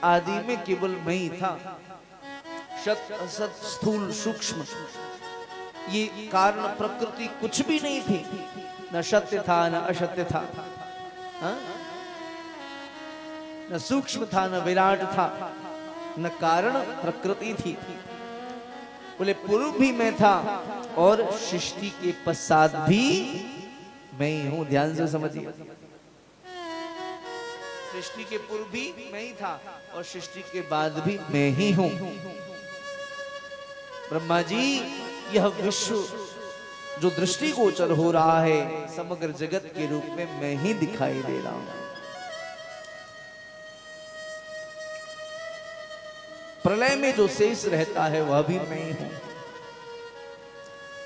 आदि में केवल मैं ही था, सत असत स्थूल सूक्ष्म, ये कारण प्रकृति कुछ भी नहीं थी, न सत्य था न असत्य था, हा? न सूक्ष्म था न विराट था, न कारण प्रकृति थी। बोले पूर्व भी मैं था और सृष्टि के पश्चात भी मैं ही हूं। ध्यान से समझिए, सृष्टि के पूर्व भी मैं ही था और सृष्टि के बाद भी मैं ही हूं। ब्रह्मा जी, यह विश्व जो दृष्टिगोचर हो रहा है समग्र जगत के रूप में मैं ही दिखाई दे रहा हूं। प्रलय में जो शेष रहता है वह भी मैं ही हूं।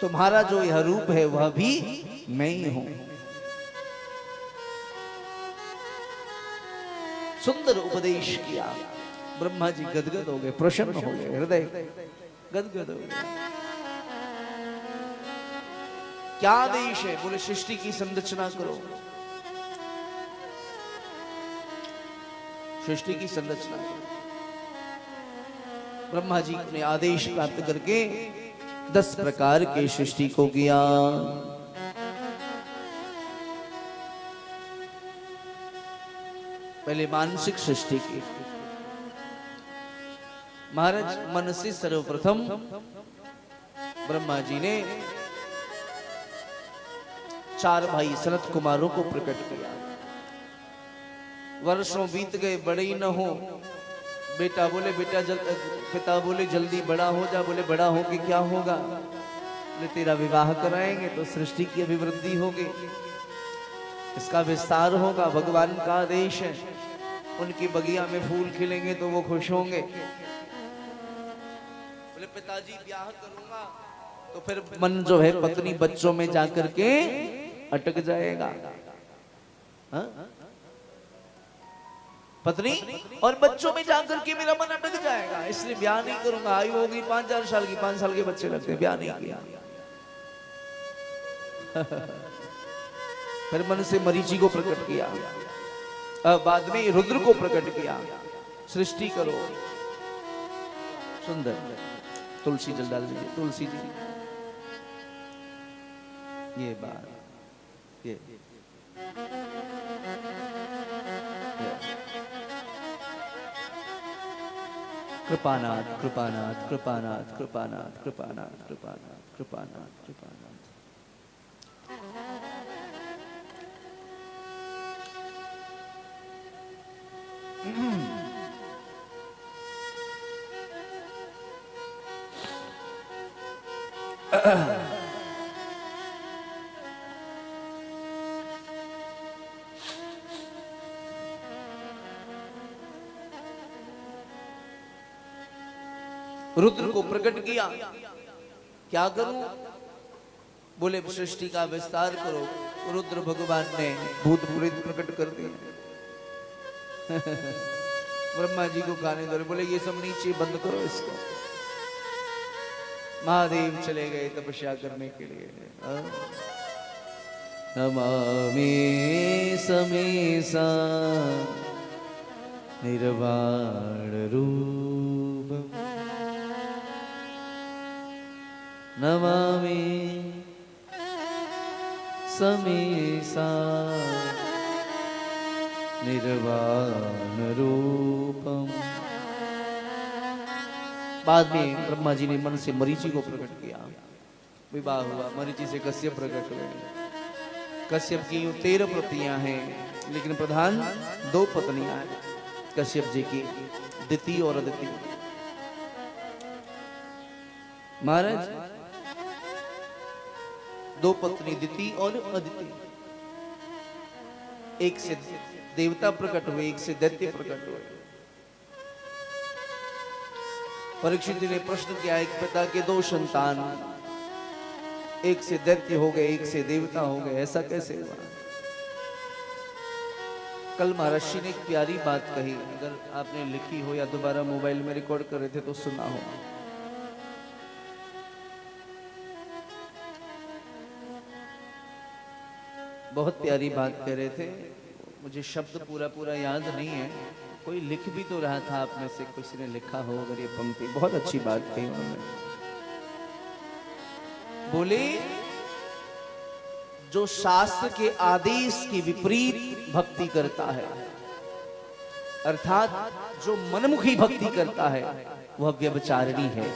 तुम्हारा जो यह रूप है वह भी मैं ही हूं। सुंदर उपदेश किया। ब्रह्मा जी गदगद हो गए, प्रसन्न हो गए, हृदय गदगद हो गए। क्या आदेश है? बोले सृष्टि की संरचना करो। सृष्टि की संरचना करो। ब्रह्मा जी ने आदेश प्राप्त करके 10 प्रकार के सृष्टि को किया। पहले मानसिक सृष्टि की। महाराज मन से सर्वप्रथम ब्रह्मा जी ने 4 भाई सनत कुमारों को प्रकट किया। वर्षों बीत गए, बड़े ही न हो। बेटा बोले पिता बोले जल्दी बड़ा हो जा। बोले बड़ा हो के क्या होगा? बोले तेरा विवाह कराएंगे तो सृष्टि की अभिवृद्धि होगी, इसका विस्तार होगा। भगवान का आदेश है, उनकी बगिया में फूल खिलेंगे तो वो खुश होंगे। बोले पिताजी ब्याह करूंगा तो फिर मन जो है पत्नी बच्चों में जाकर के अटक जाएगा। हा? पत्नी और बच्चों में जाकर के मेरा मन अटक जाएगा, इसलिए ब्याह नहीं करूंगा। आयु होगी 5-4 साल की, 5 साल के बच्चे लगते हैं, ब्याह नहीं किया। फिर मन से मरीचि को प्रकट किया, बाद में रुद्र को प्रकट किया। सृष्टि करो। सुंदर। तुलसी जल डाल दीजिए, तुलसी जी। ये बात, ये कृपानाथ कृपानाथ कृपानाथ कृपानाथ कृपानाथ कृपानाथ कृपानाथ कृपानाथ। रुद्र को प्रकट किया। क्या करूं? बोले सृष्टि का विस्तार करो। रुद्र भगवान ने भूत प्रेत प्रकट कर दिए। ब्रह्मा जी को गाने दो। बोले ये सब नीचे बंद करो इसको। महादेव चले गए तपस्या करने के लिए। नमामि समेसा निर्वाण रूपम्, नमामि समेसा निर्वाण रूपम्। बाद में ब्रह्मा जी ने मन से मरीचि को प्रकट किया। विवाह हुआ, मरीचि से कश्यप प्रकट हुए। कश्यप की 13 पत्नियां हैं, लेकिन प्रधान 2 पत्नियां हैं कश्यप जी की, दिति और अदिति। महाराज 2 पत्नी दिति और अदिति। एक से देवता प्रकट हुए, एक से दैत्य प्रकट हुए। परीक्षित जी ने प्रश्न किया, एक पिता के 2 संतान, एक से दैत्य हो गए, एक से देवता हो गए, ऐसा कैसे हुआ? कल महर्षि ने एक प्यारी बात कही, अगर आपने लिखी हो या दोबारा मोबाइल में रिकॉर्ड कर रहे थे तो सुना हो। बहुत प्यारी बात कह रहे थे, मुझे शब्द पूरा याद नहीं है, कोई लिख भी तो रहा था, आप में से किसी ने लिखा हो अगर ये पंक्ति, बहुत अच्छी बात कही उन्होंने। बोले जो शास्त्र के आदेश के विपरीत भक्ति करता है, अर्थात जो मनमुखी भक्ति करता है, वह व्यभिचारिणी है,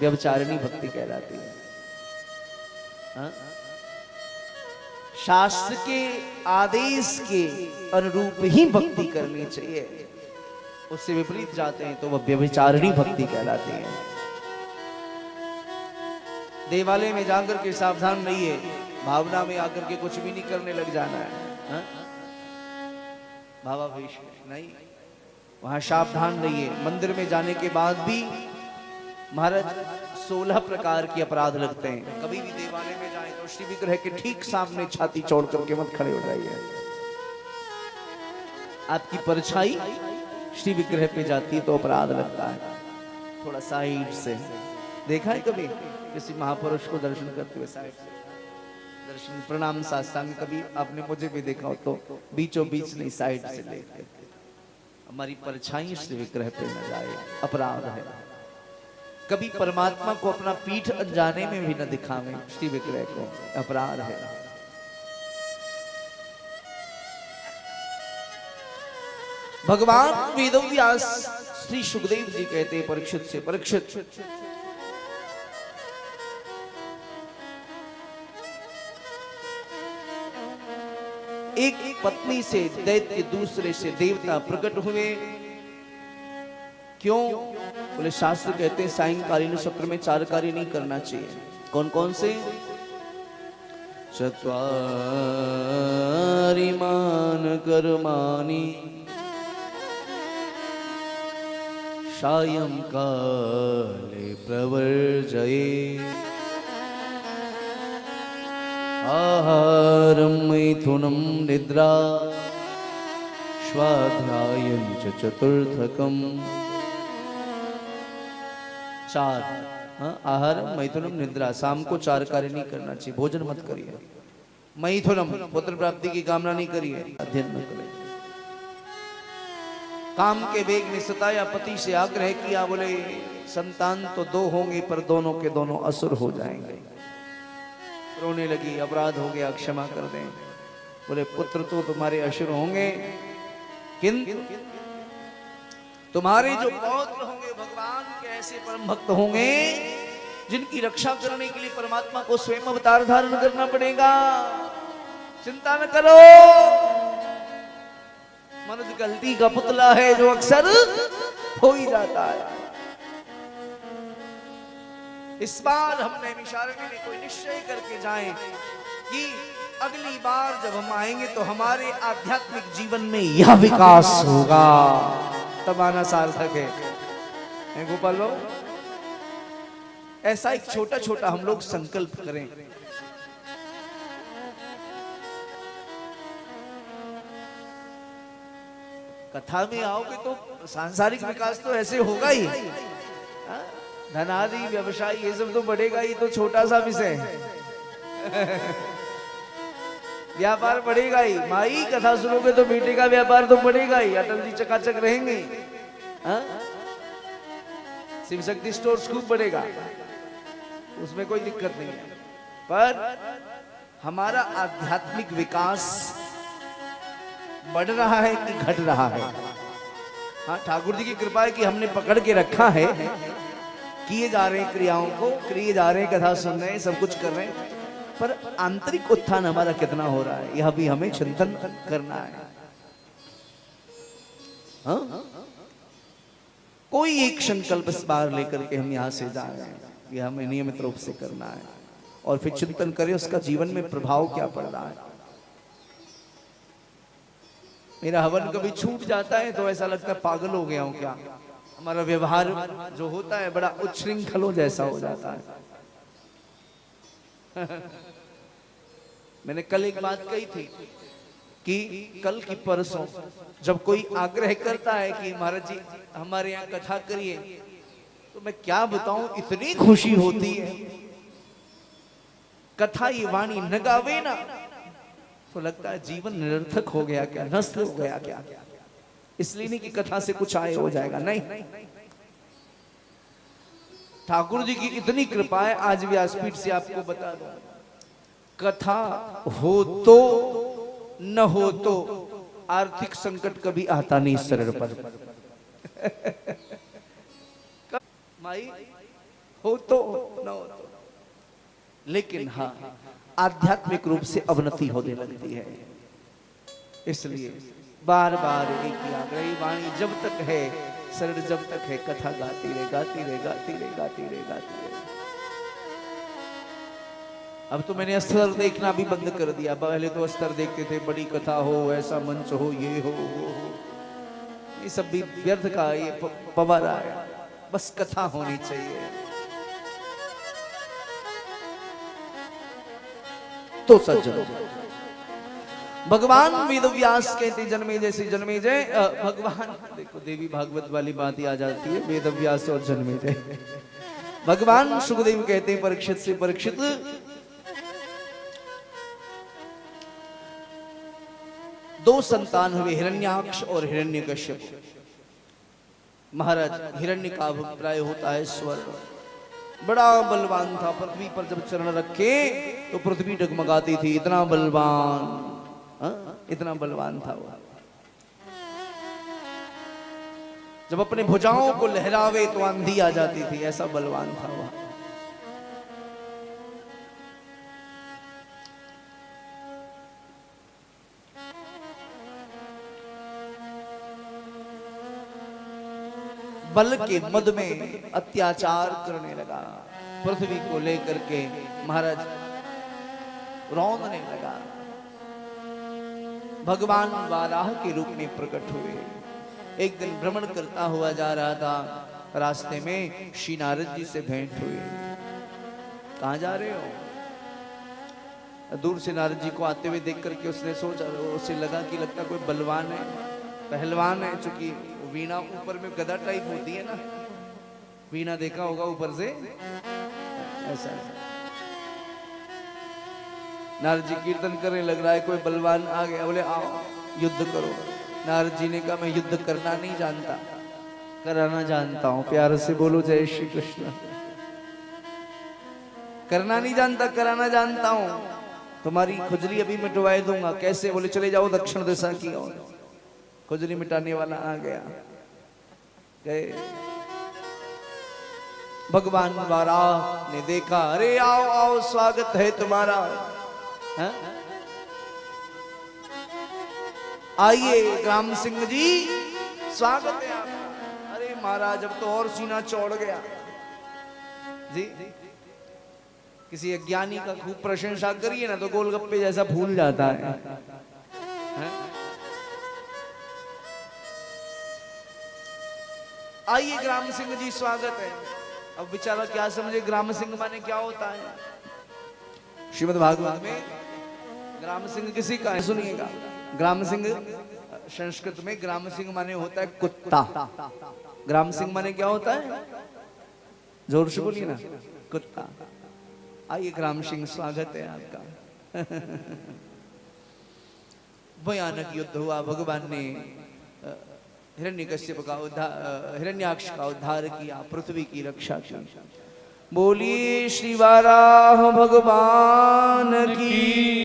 व्यभिचारिणी भक्ति कहलाती है। हाँ? शास्त्र के आदेश के अनुरूप ही भक्ति करनी चाहिए, उससे विपरीत जाते हैं तो वह व्यभिचारिणी भक्ति कहलाती है। देवालय में जाकर के सावधान रहिए, भावना में आकर के कुछ भी नहीं करने लग जाना है। भावावेश नहीं, वहां सावधान रहिए। मंदिर में जाने के बाद भी महाराज 16 प्रकार के अपराध लगते हैं। कभी भी देवालय में जाए तो श्री विग्रह के ठीक सामने छाती चौड़ करके मत खड़े हो जाइए। आपकी परछाई श्री विग्रह पे जाती है तो अपराध लगता है। थोड़ा साइड से देखा है कभी किसी महापुरुष को दर्शन करते हुए? साइड से दर्शन, प्रणाम, साष्टांग। कभी आपने मुझे भी देखा हो तो बीचों बीच नहीं, साइड से लेकर हमारी परछाई श्री विग्रह पे न जाए, अपराध है। कभी परमात्मा को अपना पीठ अनजाने में भी न दिखावे श्री विग्रह को, अपराध है। भगवान वेदव्यास श्री सुखदेव जी कहते हैं परीक्षित से, परीक्षित एक पत्नी से दैत्य, दूसरे से देवता प्रकट हुए। क्यों? बोले शास्त्र कहते हैं सायंकालीन सत्र में 4 कार्य नहीं करना चाहिए। कौन कौन से? चत्वारि मान कर्माणि सायं काले प्रवर्जये, आहारं मैथुनं निद्रा स्वाध्यायं च चतुर्थकम्। 4, आहार, मैथुनम, निद्रा। शाम को 4 कार्य नहीं करना चाहिए। भोजन मत करिए। मैथुनम, पुत्र प्राप्ति की कामना नहीं करिए। अध्ययन न करिए। काम के वेग ने सताया, पति से आग्रह किया, बोले संतान तो 2 होंगे पर दोनों के दोनों असुर हो जाएंगे। रोने लगी, अपराध हो गया, क्षमा कर दें। बोले पुत्र तो तुम्हारे असुर होंगे, किंतु तुम्हारे जो पौत्र होंगे भगवान के ऐसे परम भक्त होंगे जिनकी रक्षा करने के लिए परमात्मा को स्वयं अवतार धारण करना पड़ेगा। चिंता न करो, मनुष्य गलती का पुतला है जो अक्सर हो ही जाता है। इस बार हम नैमिषारण्य में कोई निश्चय करके जाएं कि अगली बार जब हम आएंगे तो हमारे आध्यात्मिक जीवन में यह विकास होगा, तब आना सार्थक है। गोपाल बाबू, ऐसा एक छोटा छोटा हम लोग संकल्प करें। कथा में आओगे तो सांसारिक विकास तो ऐसे होगा ही, धनादि व्यवसाय ये सब तो बढ़ेगा ही, तो छोटा सा विषय है। व्यापार बढ़ेगा ही। माई कथा सुनोगे तो बेटे का व्यापार तो बढ़ेगा ही। अटल जी चकाचक रहेंगे। शिव शक्ति स्टोर्स खूब बढ़ेगा, उसमें कोई दिक्कत नहीं है। पर हमारा आध्यात्मिक विकास बढ़ रहा है कि घट रहा है? हाँ, ठाकुर जी की कृपा है कि हमने पकड़ के रखा है, किए जा रहे हैं क्रियाओं को, किए जा रहे हैं, कथा सुन रहे हैं, सब कुछ कर रहे हैं, पर आंतरिक उत्थान हमारा कितना हो रहा है, यह भी हमें चिंतन करना है। हाँ? कोई एक संकल्प इस बार लेकर के हम यहां से जा रहे हैं, यह हमें नियमित रूप से करना है, और फिर चिंतन करें उसका जीवन में प्रभाव क्या पड़ रहा है। मेरा हवन कभी छूट जाता है तो ऐसा लगता है पागल हो गया हूं क्या। हमारा व्यवहार जो होता है बड़ा उच्छृंखलों जैसा हो जाता है। मैंने कल एक बात कही थी कि कल की परसों जब कोई आग्रह करता है कि महाराज जी हमारे यहाँ कथा करिए, तो मैं क्या बताऊं, इतनी खुशी होती है। कथा ये वाणी न गावे ना तो लगता है जीवन निरर्थक हो गया क्या, नष्ट हो गया क्या। इसलिए नहीं कि कथा से कुछ आए हो जाएगा, नहीं। ठाकुर जी की इतनी कृपा है, आज व्यासपीठ से आपको बता दो, कथा हो तो न हो तो आर्थिक संकट कभी आता नहीं शरीर पर। माई हो तो न हो तो, लेकिन हाँ आध्यात्मिक रूप से अवनति होने लगती है। इसलिए बार बार एक ही आग्रह, वाणी जब तक है, शरीर जब तक है, कथा गाती रहे, गाती रहे, गाती रहे, गाती रहे, गाती रहे। अब तो मैंने अस्तर देखना भी बंद कर दिया। पहले तो अस्तर देखते थे, बड़ी कथा हो, ऐसा मंच हो, ये हो, वो हो, ये सब भी व्यर्थ का ये पवारा है। बस कथा होनी चाहिए तो सज्जन। भगवान वेद व्यास कहते जन्मेजय से जन्मेजय, भगवान देखो देवी भागवत वाली बात ही आ जाती है, वेद व्यास और जन्मेजय। भगवान सुखदेव कहते हैं परीक्षित से, परीक्षित दो संतान हुए, हिरण्याक्ष और हिरण्यकश्यप। महाराज हिरण्य का अभिप्राय होता है स्वर्ग। बड़ा बलवान था, पृथ्वी पर जब चरण रखे तो पृथ्वी डगमगाती थी, इतना बलवान, इतना बलवान था वो। जब अपने भुजाओं को लहरावे तो आंधी आ जाती थी, ऐसा बलवान था वो। बल के मद में अत्याचार करने लगा, पृथ्वी को लेकर के महाराज रौंदने लगा। भगवान वाराह के रूप में प्रकट हुए। एक दिन भ्रमण करता हुआ जा रहा था, रास्ते में श्री नारद जी से भेंट हुई। कहां जा रहे हो? दूर से नारद जी को आते हुए देख करके उसने सोचा, उसे लगा कि लगता कोई बलवान है, पहलवान है, चूंकि वीणा ऊपर में गदा टाइप होती है ना, वीणा देखा होगा ऊपर से, ऐसा। नारद जी कीर्तन करने लग रहा है, कोई बलवान आ गया, बोले आओ युद्ध करो। नारद जी ने कहा मैं युद्ध करना नहीं जानता, कराना जानता हूं। प्यार से बोलो जय श्री कृष्ण। करना नहीं जानता, कराना जानता हूं। तुम्हारी खुजली अभी मिटवाए दूंगा। कैसे? बोले चले जाओ दक्षिण दिशा की ओर। खुजली मिटाने वाला आ गया, गए। भगवान वाराह ने देखा, अरे आओ आओ स्वागत है तुम्हारा, आइए ग्राम सिंह जी स्वागत है आपका। अरे महाराज अब तो और सीना चौड़ गया जी। किसी अज्ञानी का खूब प्रशंसा करिए ना तो गोलगप्पे जैसा फूल जाता है। आइए ग्राम सिंह जी स्वागत है। अब बेचारा क्या समझे ग्राम सिंह माने क्या होता है? श्रीमद् भागवत में ग्राम सिंह किसी का है, सुनिएगा। ग्राम सिंह संस्कृत में ग्राम सिंह माने होता है कुत्ता। ग्राम सिंह माने क्या होता है? जोर से बोलिए ना, कुत्ता। आइए ग्राम सिंह स्वागत है आपका। भयानक युद्ध हुआ। भगवान ने हिरण्यकश्यप का उद्धार, हिरण्याक्ष का उद्धार किया, पृथ्वी की रक्षा की। बोलिए श्री वाराह भगवान की।